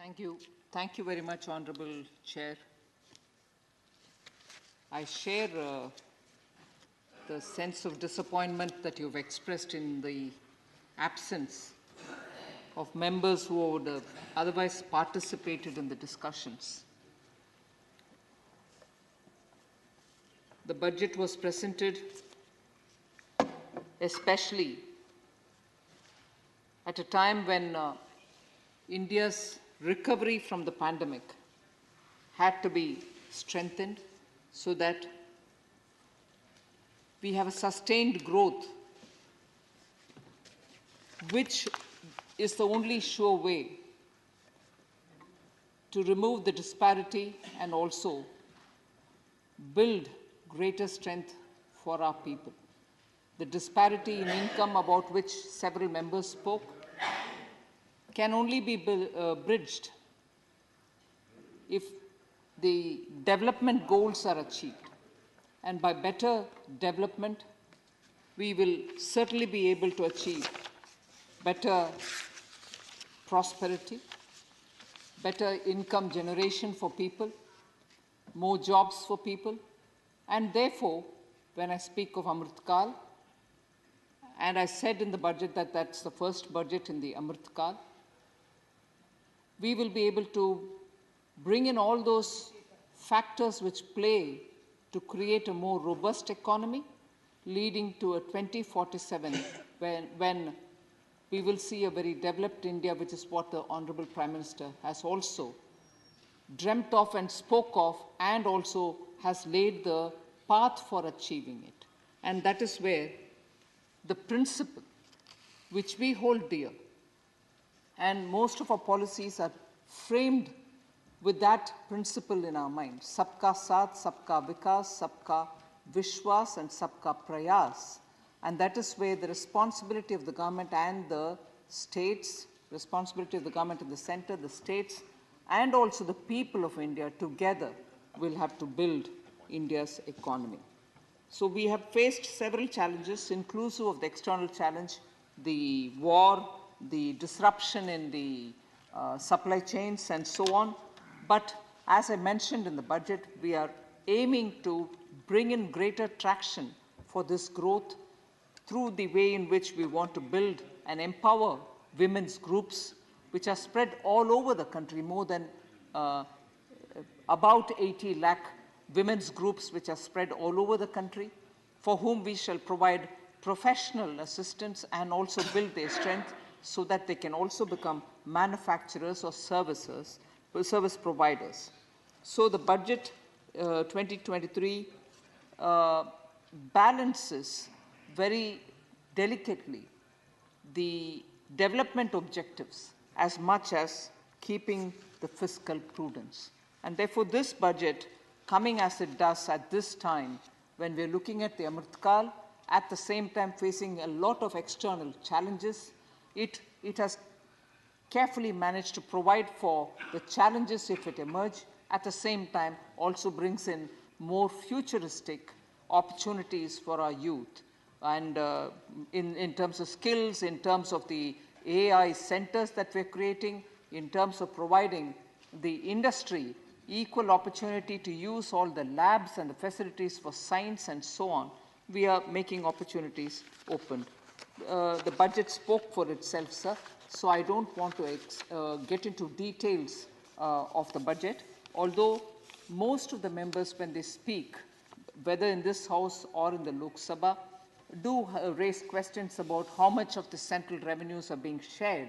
Thank you. Thank you very much, Honorable Chair. I share the sense of disappointment that you've expressed in the absence of members who would have otherwise participated in the discussions. The budget was presented especially at a time when India's recovery from the pandemic had to be strengthened so that we have a sustained growth, which is the only sure way to remove the disparity and also build greater strength for our people. The disparity in income about which several members spoke can only be bridged if the development goals are achieved. And by better development, we will certainly be able to achieve better prosperity, better income generation for people, more jobs for people, and therefore, when I speak of Amrit Kal, and I said in the budget that that's the first budget in the Amrit Kal, we will be able to bring in all those factors which play to create a more robust economy, leading to a 2047 when we will see a very developed India, which is what the Honorable Prime Minister has also dreamt of and spoke of, and also has laid the path for achieving it. And that is where the principle which we hold dear, and most of our policies are framed with that principle in our mind: Sabka Saath, Sabka Vikas, Sabka Vishwas, and Sabka Prayas. And that is where the responsibility of the government and the states, responsibility of the government in the center, the states, and also the people of India together will have to build India's economy. So we have faced several challenges, inclusive of the external challenge, the war, the disruption in the supply chains, and so on. But as I mentioned in the budget, we are aiming to bring in greater traction for this growth through the way in which we want to build and empower women's groups, which are spread all over the country, more than about 80 lakh women's groups which are spread all over the country, for whom we shall provide professional assistance and also build their strength so that they can also become manufacturers or service providers. So the budget 2023 balances very delicately the development objectives as much as keeping the fiscal prudence. And therefore this budget, coming as it does at this time, when we're looking at the Amrit Kal, at the same time facing a lot of external challenges, it has carefully managed to provide for the challenges if it emerge, at the same time also brings in more futuristic opportunities for our youth. And in terms of skills, in terms of the AI centers that we're creating, in terms of providing the industry equal opportunity to use all the labs and the facilities for science and so on, we are making opportunities open. The budget spoke for itself, sir, so I don't want to get into details of the budget, although most of the members, when they speak, whether in this House or in the Lok Sabha, do raise questions about how much of the central revenues are being shared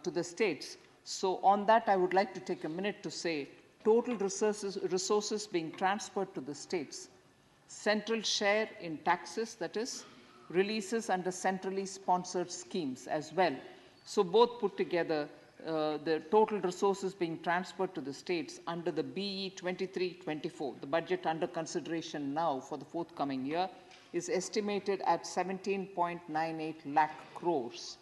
to the states. So on that, I would like to take a minute to say, total resources being transferred to the states, central share in taxes, that is, releases under centrally sponsored schemes as well. So both put together, the total resources being transferred to the states under the BE 23-24, the budget under consideration now for the forthcoming year, is estimated at 17.98 lakh crores.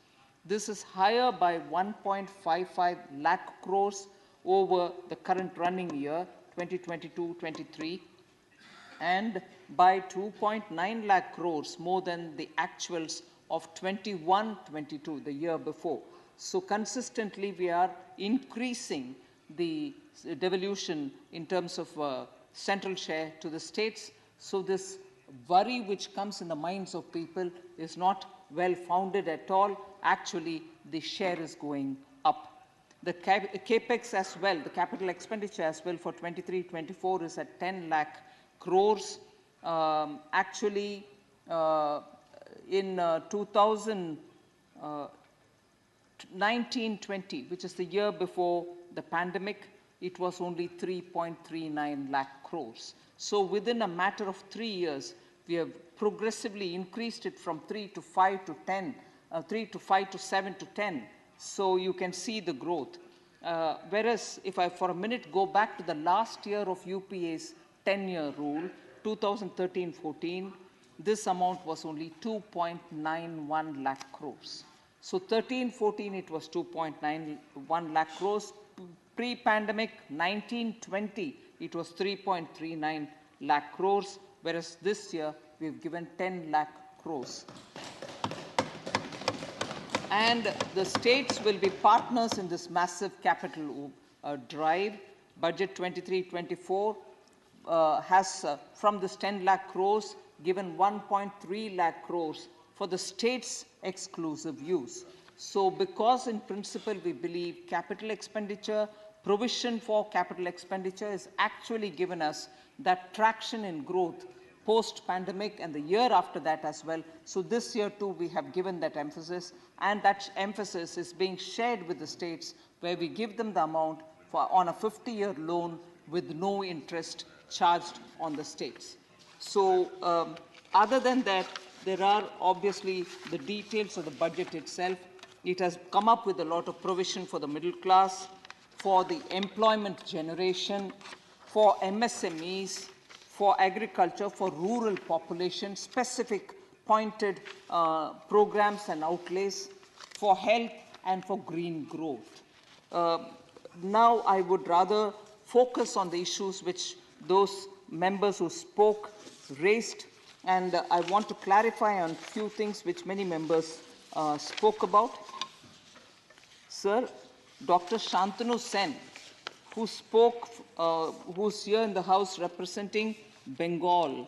This is higher by 1.55 lakh crores over the current running year, 2022-23, and by 2.9 lakh crores more than the actuals of 21-22, the year before. So consistently, we are increasing the devolution in terms of central share to the states. So this worry which comes in the minds of people is not well founded at all. Actually, the share is going up. The capex as well, the capital expenditure as well for 23-24 is at 10 lakh crores. Actually, in 2019-20, which is the year before the pandemic, it was only 3.39 lakh crores. So within a matter of 3 years, we have progressively increased it from 3 to 5 to 10, 3 to 5 to 7 to 10. So you can see the growth. Whereas if I for a minute go back to the last year of UPA's 10-year rule, 2013-14, this amount was only 2.91 lakh crores. So 13-14 it was 2.91 lakh crores. Pre-pandemic 19-20 it was 3.39 lakh crores, whereas this year we've given 10 lakh crores. And the states will be partners in this massive capital drive. Budget 23-24 has, from this 10 lakh crores, given 1.3 lakh crores for the state's exclusive use. So because in principle we believe capital expenditure, provision for capital expenditure is actually given us that traction in growth post-pandemic and the year after that as well. So this year too we have given that emphasis, and that emphasis is being shared with the states, where we give them the amount on a 50-year loan with no interest charged on the states. So other than that, there are obviously the details of the budget itself. It has come up with a lot of provision for the middle class, for the employment generation, for MSMEs, for agriculture, for rural population, specific pointed programs and outlays, for health and for green growth. Now I would rather focus on the issues which those members who spoke raised, and I want to clarify on a few things which many members spoke about. Sir, Dr. Shantanu Sen, who spoke, who's here in the House representing Bengal,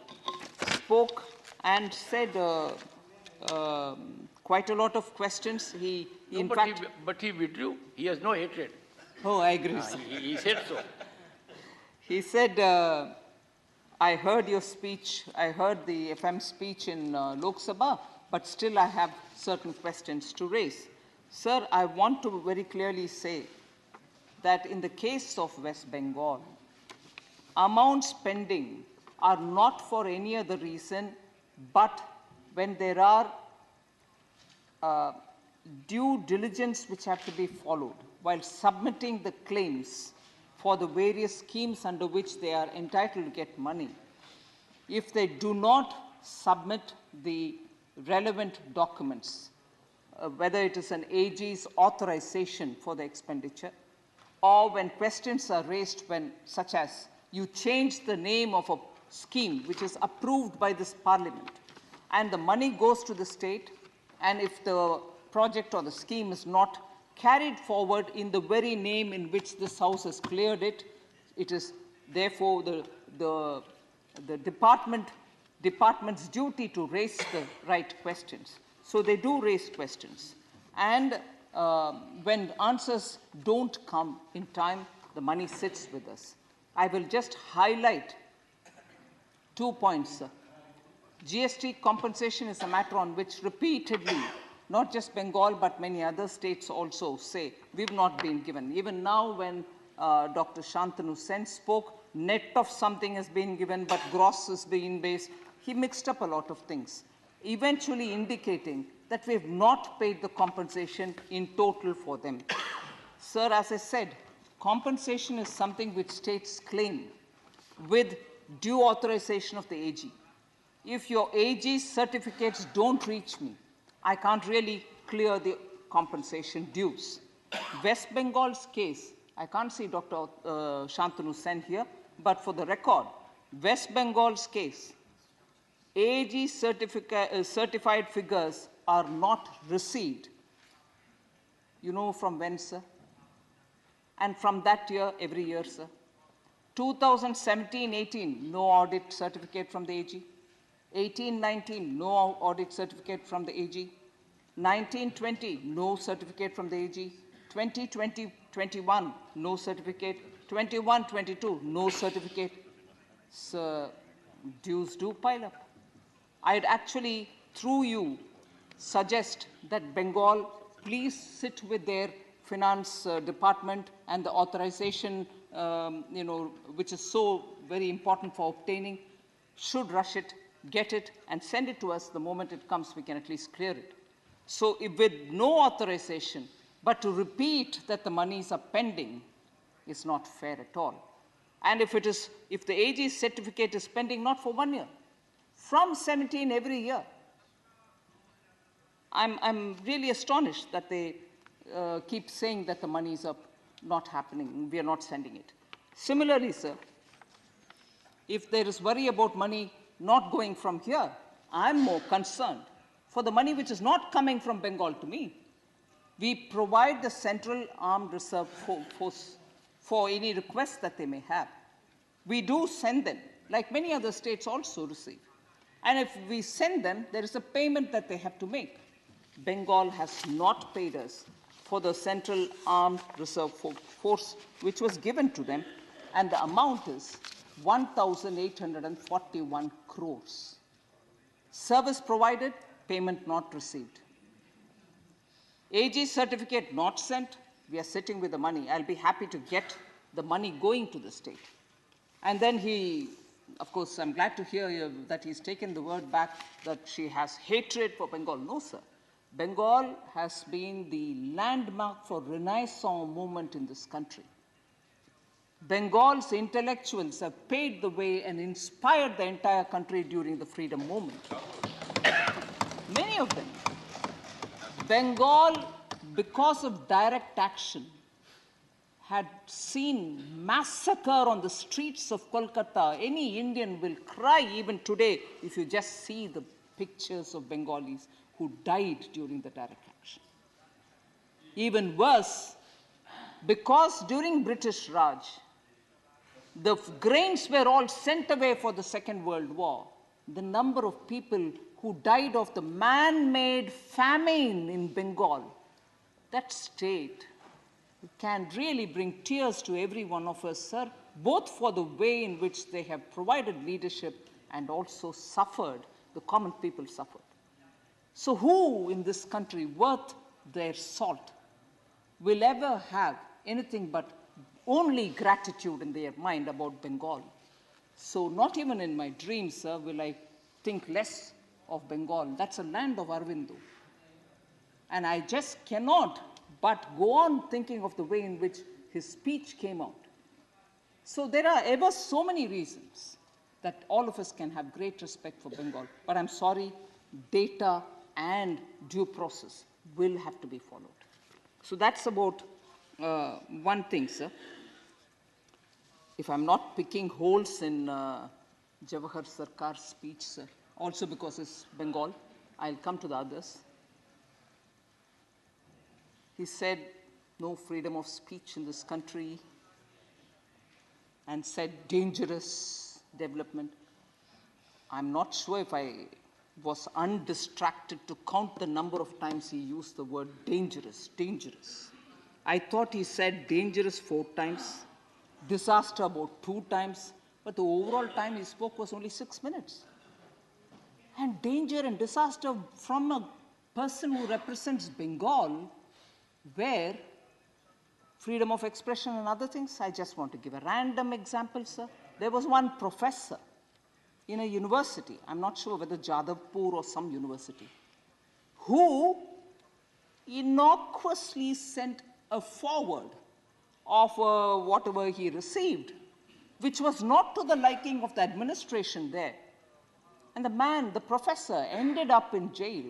spoke and said quite a lot of questions. But he withdrew. He has no hatred. Oh, I agree. He said so. He said, I heard your speech, I heard the FM speech in Lok Sabha, but still I have certain questions to raise. Sir, I want to very clearly say that in the case of West Bengal, amounts spending are not for any other reason but when there are due diligence which have to be followed while submitting the claims for the various schemes under which they are entitled to get money. If they do not submit the relevant documents, whether it is an AG's authorization for the expenditure, or when questions are raised when, such as, you change the name of a scheme which is approved by this parliament, and the money goes to the state, and if the project or the scheme is not carried forward in the very name in which this House has cleared it, it is therefore the department's duty to raise the right questions. So they do raise questions. And when answers don't come in time, the money sits with us. I will just highlight 2 points, sir. GST compensation is a matter on which repeatedly, not just Bengal, but many other states also say, we've not been given. Even now when Dr. Shantanu Sen spoke, net of something has been given, but gross is being based. He mixed up a lot of things, eventually indicating that we have not paid the compensation in total for them. Sir, as I said, compensation is something which states claim with due authorization of the AG. If your AG certificates don't reach me, I can't really clear the compensation dues. West Bengal's case, I can't see Dr. Shantanu Sen here, but for the record, West Bengal's case, AG certified figures are not received You know from when, sir? And from that year, every year, sir. 2017-18, no audit certificate from the AG. 18-19, no audit certificate from the AG. 19-20, no certificate from the AG. 20-21, no certificate. 21-22, no certificate. Sir, dues do pile up. I'd actually, through you, suggest that Bengal please sit with their finance department and the authorization, which is so very important for obtaining, should rush it, get it, and send it to us. The moment it comes, we can at least clear it. So if with no authorization, but to repeat that the monies are pending is not fair at all. And if the AG's certificate is pending not for 1 year, from 17 every year, I'm really astonished that they keep saying that the monies are not happening, we are not sending it. Similarly, sir, if there is worry about money not going from here, I'm more concerned for the money which is not coming from Bengal to me. We provide the Central Armed Reserve Force for any requests that they may have. We do send them, like many other states also receive. And if we send them, there is a payment that they have to make. Bengal has not paid us for the Central Armed Reserve Force, which was given to them, and the amount is 1,841 crores. Service provided, payment not received. AG certificate not sent, we are sitting with the money. I'll be happy to get the money going to the state. And then he, of course, I'm glad to hear that he's taken the word back that she has hatred for Bengal. No, sir. Bengal has been the landmark for Renaissance movement in this country. Bengal's intellectuals have paved the way and inspired the entire country during the freedom movement. Many of them. Bengal, because of direct action, had seen massacre on the streets of Kolkata. Any Indian will cry even today if you just see the pictures of Bengalis who died during the direct action. Even worse, because during British Raj, the grains were all sent away for the Second World War, the number of people who died of the man-made famine in Bengal, that state can really bring tears to every one of us, sir, both for the way in which they have provided leadership and also suffered, the common people suffered. So who in this country worth their salt will ever have anything but only gratitude in their mind about Bengal? So not even in my dreams, sir, will I think less of Bengal. That's a land of Aurobindo. And I just cannot but go on thinking of the way in which his speech came out. So there are ever so many reasons that all of us can have great respect for Bengal. But I'm sorry, data and due process will have to be followed. So that's about one thing, sir. If I'm not picking holes in Jawahar Sarkar's speech, sir, also because it's Bengal, I'll come to the others. He said no freedom of speech in this country and said dangerous development. I'm not sure if I was undistracted to count the number of times he used the word dangerous, dangerous. I thought he said dangerous 4 times, disaster about 2 times, but the overall time he spoke was only 6 minutes. And danger and disaster from a person who represents Bengal, where freedom of expression and other things, I just want to give a random example, sir. There was one professor in a university, I'm not sure whether Jadavpur or some university, who innocuously sent a forward of whatever he received, which was not to the liking of the administration there. And the man, the professor, ended up in jail.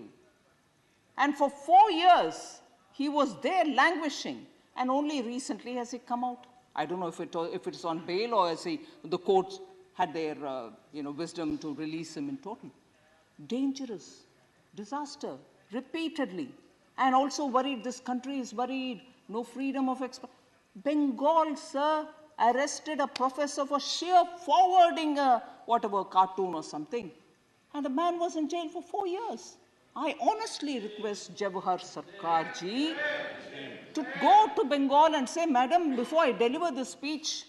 And for 4 years, he was there languishing, and only recently has he come out. I don't know if it is on bail or has the courts had their wisdom to release him in total. Dangerous, disaster, repeatedly. and also worried this country is worried, no freedom of expression. Bengal, sir, arrested a professor for sheer forwarding a whatever cartoon or something. And the man was in jail for 4 years. I honestly request Jawahar Sarkar ji to go to Bengal and say, Madam, before I deliver this speech,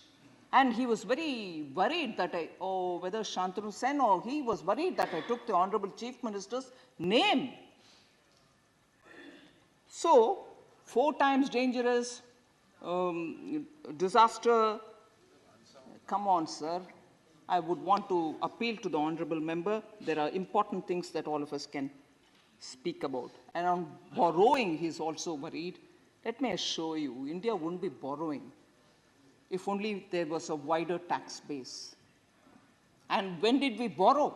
and he was very worried that whether Shantanu Sen or he was worried that I took the Honorable Chief Minister's name. So, 4 times dangerous, disaster. Come on, sir. I would want to appeal to the honorable member. There are important things that all of us can speak about. And on borrowing, he's also worried. Let me assure you, India wouldn't be borrowing if only there was a wider tax base. And when did we borrow?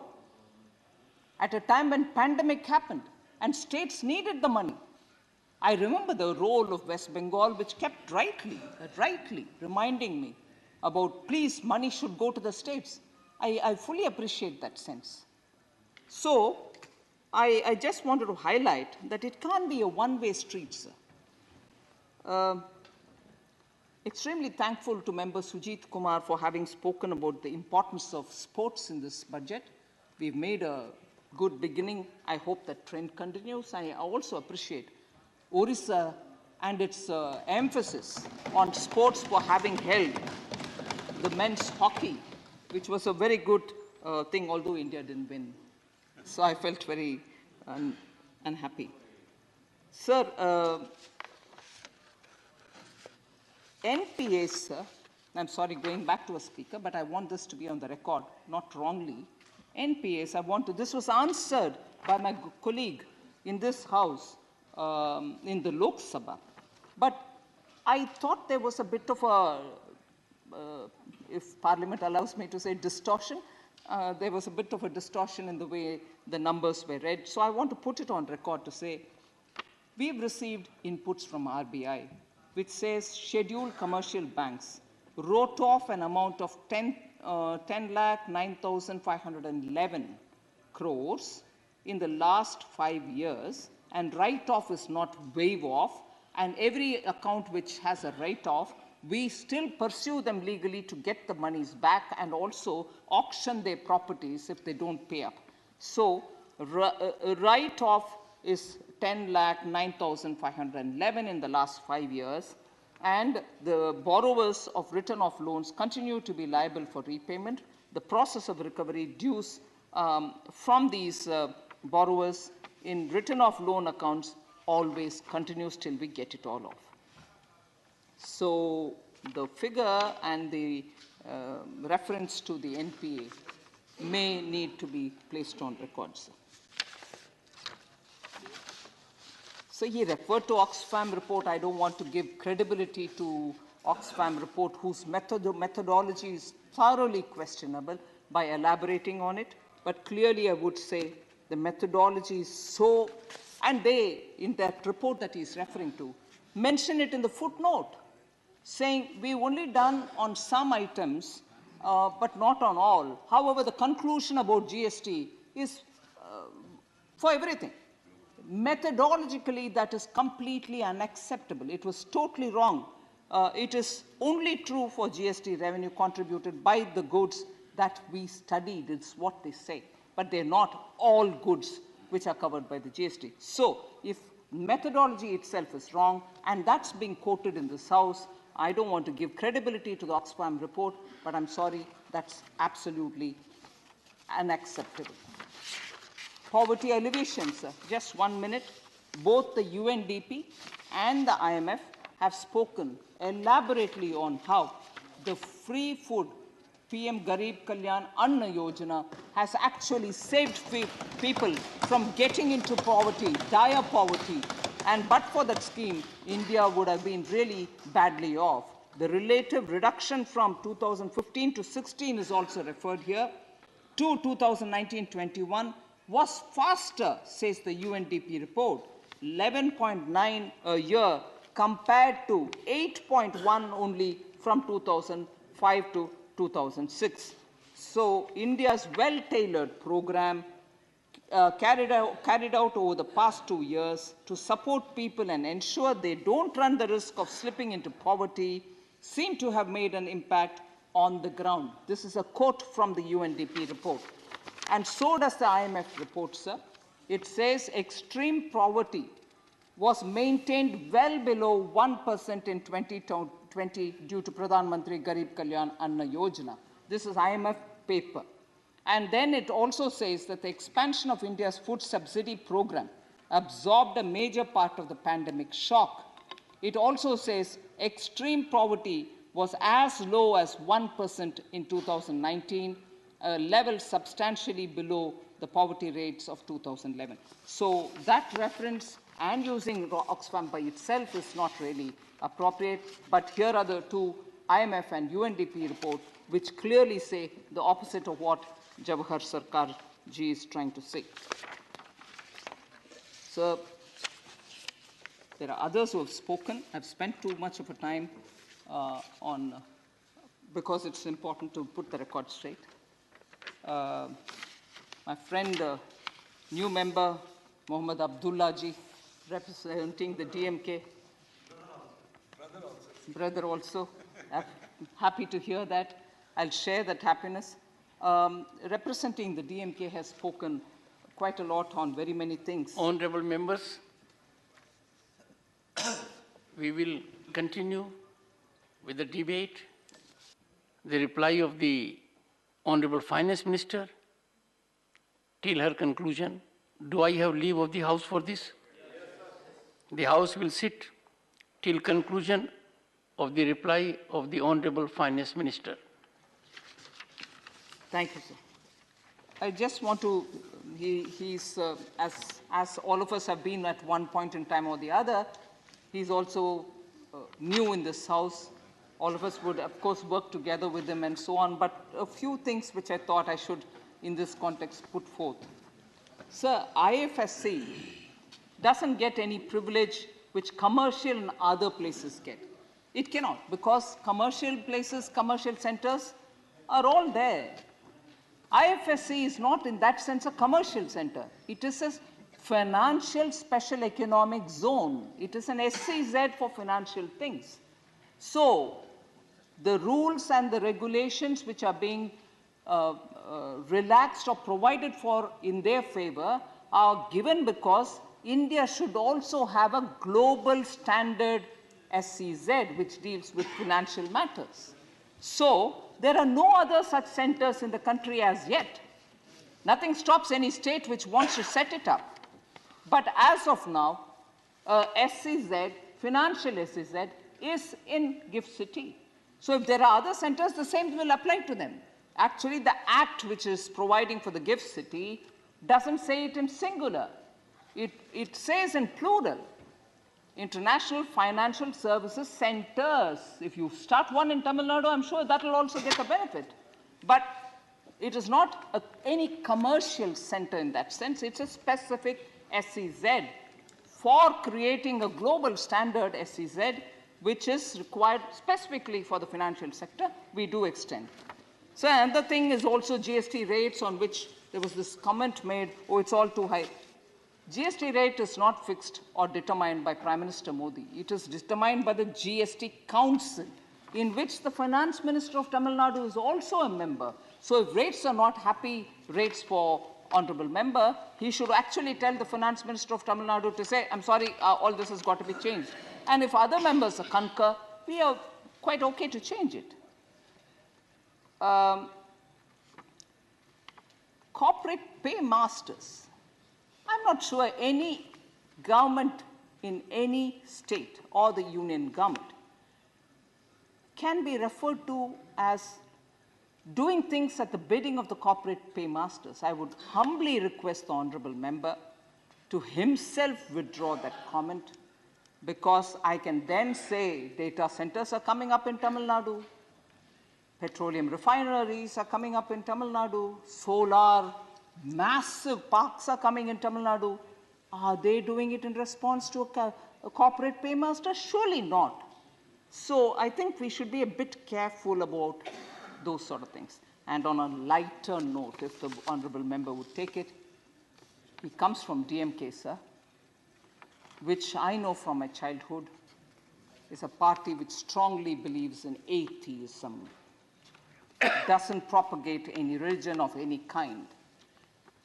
At a time when pandemic happened and states needed the money. I remember the role of West Bengal, which kept rightly reminding me about, please, money should go to the states. I fully appreciate that sense. So, I just wanted to highlight that it can't be a one-way street, sir. Extremely thankful to Member Sujit Kumar for having spoken about the importance of sports in this budget. We've made a good beginning. I hope that trend continues. I also appreciate Orissa and its emphasis on sports for having held the men's hockey, which was a very good thing, although India didn't win. So I felt very unhappy. Sir, NPAs, sir, I'm sorry, going back to a speaker, but I want this to be on the record, not wrongly. NPAs, this was answered by my colleague in this house, in the Lok Sabha. But I thought there was a bit of a, if Parliament allows me to say distortion, there was a bit of a distortion in the way the numbers were read. So I want to put it on record to say, we've received inputs from RBI, which says scheduled commercial banks wrote off an amount of 10,09,511 crores in the last 5 years, and write-off is not waive-off, and every account which has a write-off, we still pursue them legally to get the monies back and also auction their properties if they don't pay up. So, write-off is 10,09,511 in the last 5 years, and the borrowers of written-off loans continue to be liable for repayment. The process of recovery dues from these borrowers in written-off loan accounts always continues till we get it all off. So the figure and the reference to the NPA may need to be placed on record, sir. So he referred to Oxfam report. I don't want to give credibility to Oxfam report, whose methodology is thoroughly questionable, by elaborating on it. But clearly I would say the methodology is so, and they, in that report that he's referring to, mention it in the footnote, saying we've only done on some items, but not on all. However, the conclusion about GST is for everything. Methodologically, that is completely unacceptable. It was totally wrong. It is only true for GST revenue contributed by the goods that we studied. It's what they say. But they're not all goods which are covered by the GST. So, if methodology itself is wrong, and that's being quoted in this House, I don't want to give credibility to the Oxfam report, but I'm sorry, that's absolutely unacceptable. Poverty alleviation, sir. Just 1 minute. Both the UNDP and the IMF have spoken elaborately on how the free food PM Garib Kalyan Anna Yojana has actually saved people from getting into poverty, dire poverty. And but for that scheme, India would have been really badly off. The relative reduction from 2015 to 16 is also referred here to 2019-21 was faster, says the UNDP report, 11.9 a year compared to 8.1 only from 2005 to 2006. So India's well-tailored program carried out over the past 2 years to support people and ensure they don't run the risk of slipping into poverty seem to have made an impact on the ground. This is a quote from the UNDP report. And so does the IMF report, sir. It says extreme poverty was maintained well below 1% in 2020 due to Pradhan Mantri Garib Kalyan Anna Yojana. This is IMF paper. And then it also says that the expansion of India's food subsidy program absorbed a major part of the pandemic shock. It also says extreme poverty was as low as 1% in 2019, a level substantially below the poverty rates of 2011. So that reference and using Oxfam by itself is not really appropriate, but here are the two IMF and UNDP reports which clearly say the opposite of what Jawahar Sarkar ji is trying to say. So there are others who have spoken. I've spent too much of a time because it's important to put the record straight. My friend, new member Mohammad Abdullah ji, representing the DMK. Brother also. I'm happy to hear that. I'll share that happiness. Representing the DMK has spoken quite a lot on very many things. Honorable members, we will continue with the debate. The reply of the Honorable Finance Minister till her conclusion. Do I have leave of the House for this? The House will sit till conclusion of the reply of the Honorable Finance Minister. Thank you, sir. I just want to, as all of us have been at one point in time or the other, he's also new in this House. All of us would, of course, work together with him and so on, but a few things which I thought I should, in this context, put forth. Sir, IFSC doesn't get any privilege which commercial and other places get. It cannot, because commercial places, commercial centers are all there. IFSC is not in that sense a commercial center. It is a financial special economic zone. It is an SCZ for financial things. So the rules and the regulations which are being relaxed or provided for in their favor are given because India should also have a global standard SCZ which deals with financial matters. So there are no other such centers in the country as yet. Nothing stops any state which wants to set it up. But as of now, SCZ, financial SCZ, is in GIFT City. So if there are other centers, the same will apply to them. Actually, the act which is providing for the GIFT City doesn't say it in singular. It says in plural. International Financial Services Centers. If you start one in Tamil Nadu, I'm sure that will also get a benefit. But it is not any commercial center in that sense. It's a specific SCZ for creating a global standard SCZ, which is required specifically for the financial sector. We do extend. So another thing is also GST rates, on which there was this comment made, oh, it's all too high. GST rate is not fixed or determined by Prime Minister Modi. It is determined by the GST Council, in which the Finance Minister of Tamil Nadu is also a member. So if rates are not happy rates for Honorable Member, he should actually tell the Finance Minister of Tamil Nadu to say, I'm sorry, all this has got to be changed. And if other members concur, we are quite okay to change it. Corporate paymasters. I'm not sure any government in any state or the union government can be referred to as doing things at the bidding of the corporate paymasters. I would humbly request the Honorable Member to himself withdraw that comment, because I can then say data centers are coming up in Tamil Nadu, petroleum refineries are coming up in Tamil Nadu, solar massive parks are coming in Tamil Nadu. Are they doing it in response to a corporate paymaster? Surely not. So I think we should be a bit careful about those sort of things. And on a lighter note, if the Honorable Member would take it, He comes from DMK, sir, which I know from my childhood is a party which strongly believes in atheism, doesn't propagate any religion of any kind.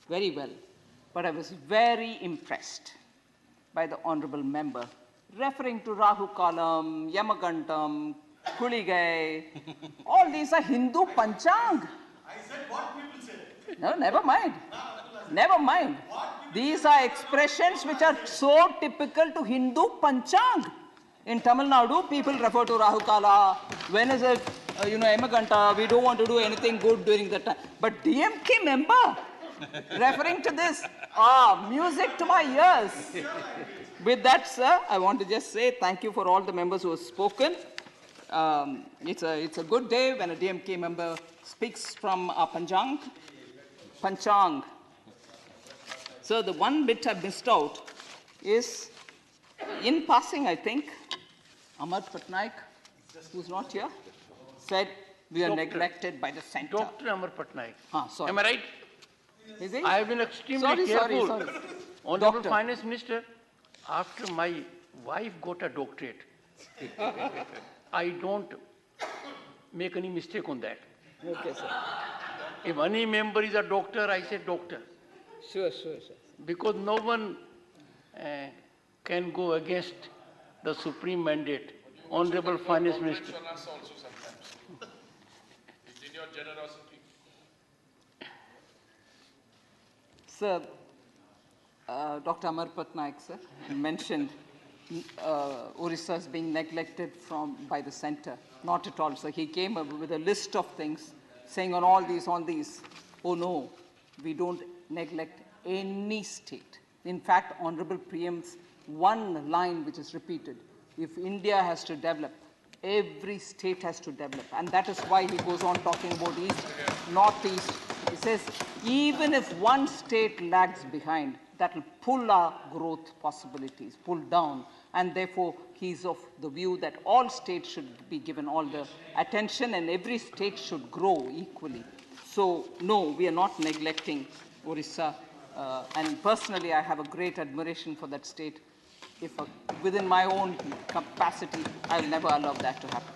Very well. But I was very impressed by the honorable member referring to Rahu Kalam, Yamagantam, Kuligai. All these are Hindu Panchang. I said what people said. No, never mind. Never mind. These are expressions which are so typical to Hindu Panchang. In Tamil Nadu, people refer to Rahu Kala. When is it, Yamaganta? We don't want to do anything good during that time. But DMK member referring to this, music to my ears. With that, sir, I want to just say thank you for all the members who have spoken. It's a good day when a DMK member speaks from our Panchang. So the one bit I missed out is, in passing, I think, Amar Patnaik, who's not here, said we are neglected by the center. Dr. Amar Patnaik. Sorry. Am I right? Is he? I have been extremely careful. Sorry. Honorable Doctor. Finance Minister, after my wife got a doctorate, I don't make any mistake on that. Okay, sir. If any member is a doctor, I say doctor. Sure. Because no one can go against the supreme mandate. Honorable Finance Minister. Mention us also sometimes. It's in your generosity. Sir, Dr. Amar Patnaik, sir, mentioned Orissa is being neglected by the center. Not at all, sir. He came up with a list of things saying on all these. Oh no, we don't neglect any state. In fact, Honorable preempts one line which is repeated. If India has to develop, every state has to develop. And that is why he goes on talking about East, Northeast. He says, even if one state lags behind, that will pull our growth possibilities, pull down. And therefore, he's of the view that all states should be given all the attention and every state should grow equally. So, no, we are not neglecting Orissa. And personally, I have a great admiration for that state. If within my own capacity, I will never allow that to happen.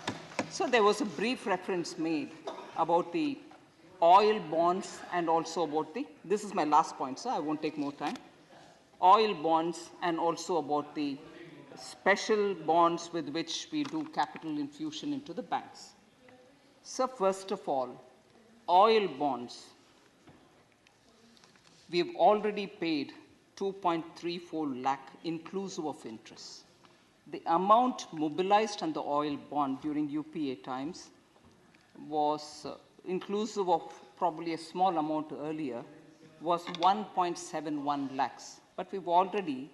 So there was a brief reference made about the oil bonds and also about this is my last point, sir, I won't take more time. Oil bonds and also about the special bonds with which we do capital infusion into the banks. So first of all, oil bonds. We've already paid 2.34 lakh inclusive of interest. The amount mobilized on the oil bond during UPA times was inclusive of probably a small amount earlier, was 1.71 lakhs. But we've already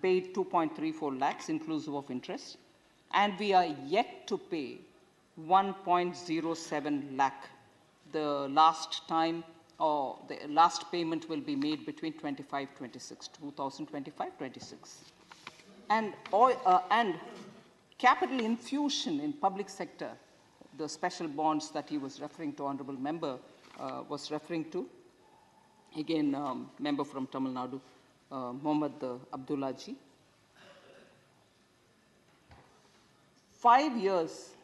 paid 2.34 lakhs inclusive of interest, and we are yet to pay 1.07 lakh. The last time, or the last payment will be made between 2025-26. And capital infusion in public sector, the special bonds that he was referring to, honorable member was referring to, again, member from Tamil Nadu, Mohammad Abdullah ji. 5 years,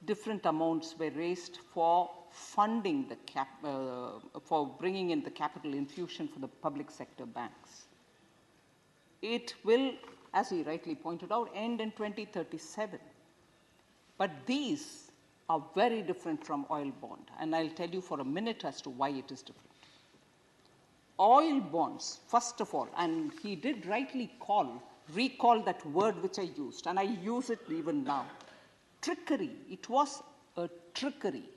different amounts were raised for funding for bringing in the capital infusion for the public sector banks. It will, as he rightly pointed out, end in 2037. But these are very different from oil bond, and I'll tell you for a minute as to why it is different. Oil bonds, first of all, and he did rightly recall that word which I used, and I use it even now. Trickery. It was a trickery.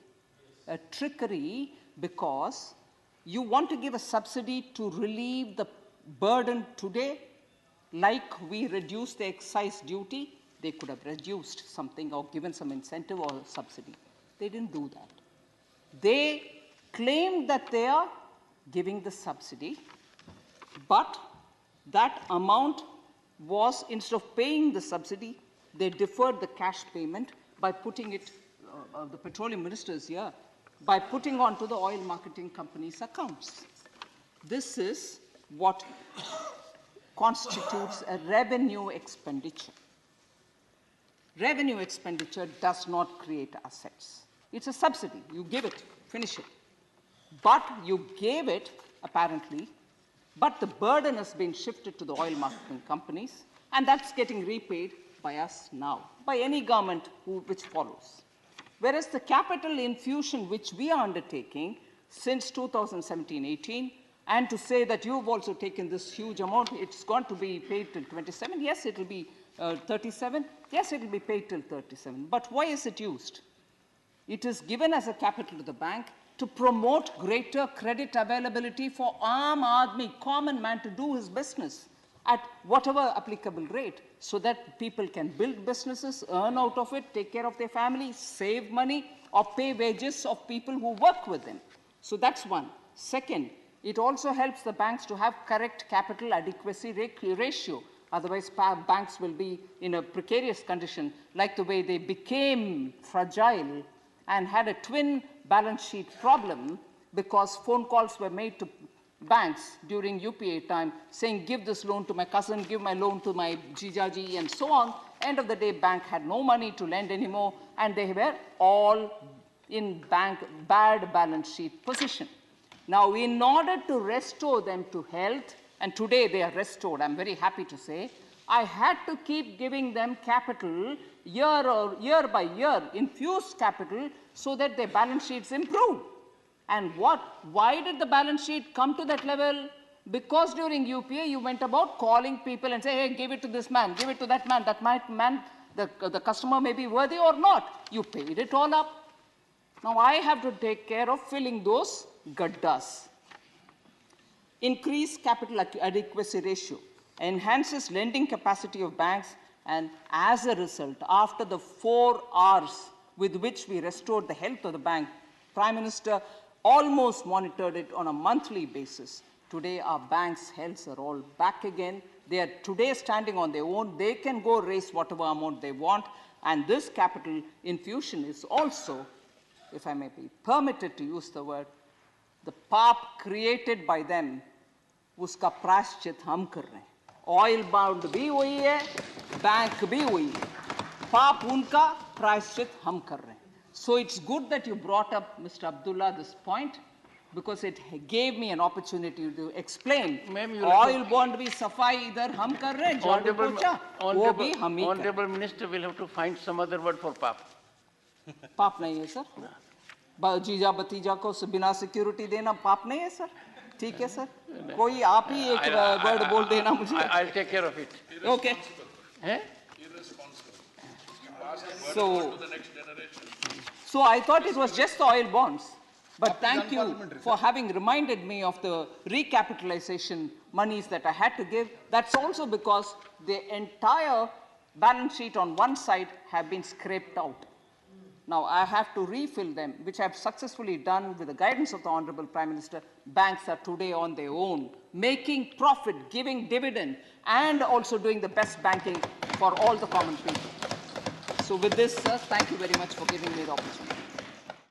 A trickery because you want to give a subsidy to relieve the burden today, like we reduced the excise duty. They could have reduced something or given some incentive or subsidy. They didn't do that. They claimed that they are giving the subsidy, but that amount was, instead of paying the subsidy, they deferred the cash payment by putting it, the petroleum ministers here, by putting onto the oil marketing companies' accounts. This is what constitutes a revenue expenditure. Revenue expenditure does not create assets. It's a subsidy. You give it, finish it. But you gave it, apparently, but the burden has been shifted to the oil marketing companies, and that's getting repaid by us now, by any government which follows. Whereas the capital infusion which we are undertaking since 2017-18, and to say that you've also taken this huge amount, it's going to be paid till 27, yes, it will be 37, yes, it will be paid till 37. But why is it used? It is given as a capital to the bank to promote greater credit availability for Aam Aadmi, common man, to do his business at whatever applicable rate, so that people can build businesses, earn out of it, take care of their families, save money, or pay wages of people who work with them. So that's one. Second, it also helps the banks to have correct capital adequacy ratio. Otherwise, banks will be in a precarious condition, like the way they became fragile and had a twin balance sheet problem because phone calls were made to banks during UPA time saying, give this loan to my cousin, give my loan to my jijaji, and so on. End of the day, bank had no money to lend anymore, and they were all in bad balance sheet position. Now, in order to restore them to health, and today they are restored, I'm very happy to say, I had to keep giving them capital year by year, infused capital, so that their balance sheets improve. And why did the balance sheet come to that level? Because during UPA, you went about calling people and say, hey, give it to this man, give it to that man, the customer may be worthy or not. You paid it all up. Now I have to take care of filling those gaddas. Increase capital adequacy ratio, enhances lending capacity of banks, and as a result, after the 4 Rs with which we restored the health of the bank, Prime Minister almost monitored it on a monthly basis. Today, our banks' healths are all back again. They are today standing on their own. They can go raise whatever amount they want. And this capital infusion is also, if I may be permitted to use the word, the pap created by them, uska प्रायश्चित हम कर रहे हैं. Oil bound भी वही है, bank भी वही है. पाप उनका, प्रायश्चित हम कर रहे हैं. So it's good that you brought up, Mr. Abdullah, this point, because it gave me an opportunity to explain. Oil bond भी सफाई इधर हम कर रहे हैं, झाड़ू पोछा वो भी हम ही कर. Honorable Minister will have to find some other word for pap. पाप नहीं है सर. जीजा भतीजा को बिना सिक्योरिटी देना पाप नहीं है सर. ठीक है सर. कोई आप ही एक वर्ड बोल देना मुझे. I'll take care of it. Okay. Irresponsible. So I thought it was just the oil bonds. But thank you for having reminded me of the recapitalization monies that I had to give. That's also because the entire balance sheet on one side have been scraped out. Now I have to refill them, which I have successfully done with the guidance of the Honorable Prime Minister. Banks are today on their own, making profit, giving dividend, and also doing the best banking for all the common people. So with this, sir, thank you very much for giving me the opportunity.